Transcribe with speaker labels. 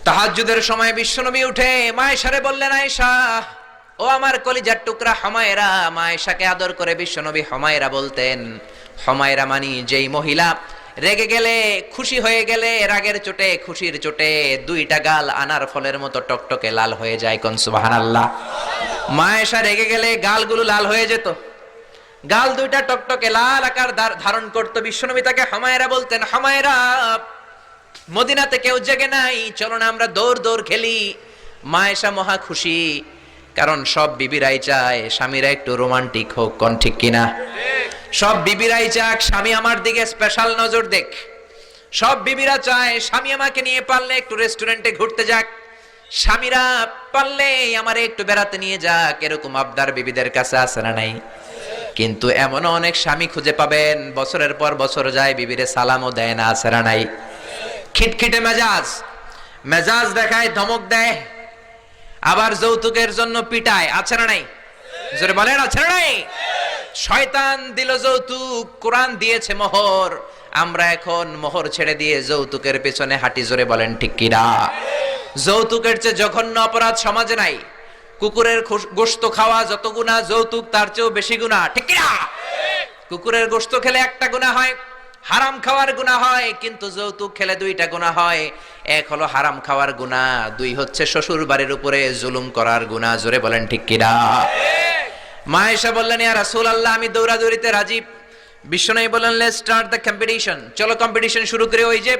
Speaker 1: তাহাজ্জুদের সময় বিশ্বনবী উঠে মায়েশারে বললেন, আয়েশা ও আমার কলিজার টুকরা হুমায়রা। মায়েশাকে আদর করে বিশ্বনবী হুমায়রা বলতেন। হুমায়রা মানি যেই মহিলা রেগে গেলে, খুশি হয়ে গেলে, রাগের চোটে, খুশির চোটে দুইটা গাল আনার ফলের মতো টকটকে লাল হয়ে যায়। কোন সুবহানাল্লাহ। মায়েশা রেগে গেলে গালগুলো লাল হয়ে যেত, গাল দুইটা টকটকে লাল আকার ধারণ করত। বিশ্বনবী তাকে হুমায়রা বলতেন, হুমায়রা মদিনাতে কেউ জেগে নাই, চলো না আমরা দৌড় দৌড় খেলি। মায়েশা মহা খুশি, কারণ সব বিবিরাই চায় স্বামীরা একটু রোমান্টিক হোক। কোন ঠিক কিনা? সব বিবিরাই চাক স্বামী আমার দিকে স্পেশাল নজর দেখ। সব বিবিরা চায় স্বামী আমাকে নিয়ে পারলে একটু রেস্টুরেন্টে ঘুরতে যাক, স্বামীরা পারলে আমারে একটু বেড়াতে নিয়ে যাক। এরকম আবদার বিবিদের কাছে আছে না নাই? কিন্তু এমন অনেক স্বামী খুঁজে পাবেন বছরের পর বছর যায় বিবিরে সালামও দেয় না, আছে না নাই? খিটখিটে মেজাজ, মেজাজ দেখায়, ধমক দেয়, আবার যৌতুকের জন্য পিটায়, আছে না নাই? জোরে বলেন, আছে না নাই? শয়তান দিল যৌতুক, কোরআন দিয়েছে মোহর। আমরা এখন মোহর ছেড়ে দিয়ে যৌতুকের পেছনে হাঁটি। জোরে বলেন ঠিক কিনা? যৌতুকের চেয়ে জঘন্য অপরাধ সমাজে নাই। কুকুরের গোশত খাওয়া যত গুনাহ, যৌতুক তার চেয়েও বেশি গুনাহ। ঠিক কিনা? কুকুরের গোশত খেলে একটা গুনাহ হয়, হারাম খাওয়ার গুনাহ হয়, কিন্তু যৌতুক খেলে দুইটা গুনাহ হয়। এক হলো হারাম খাওয়ার গুনাহ, দুই হচ্ছে শ্বশুর বাড়ির উপরে জুলুম করার গুনাহ। জোরে বলেন ঠিক কিনা? মায়েশা বললেন, ইয়া রাসূলুল্লাহ আমি দৌড়াদৌড়িতে রাজি। বিশ্বনবী বললেন, লেটস স্টার্ট দ্য কম্পিটিশন, চলো কম্পিটিশন শুরু করে। ওই যে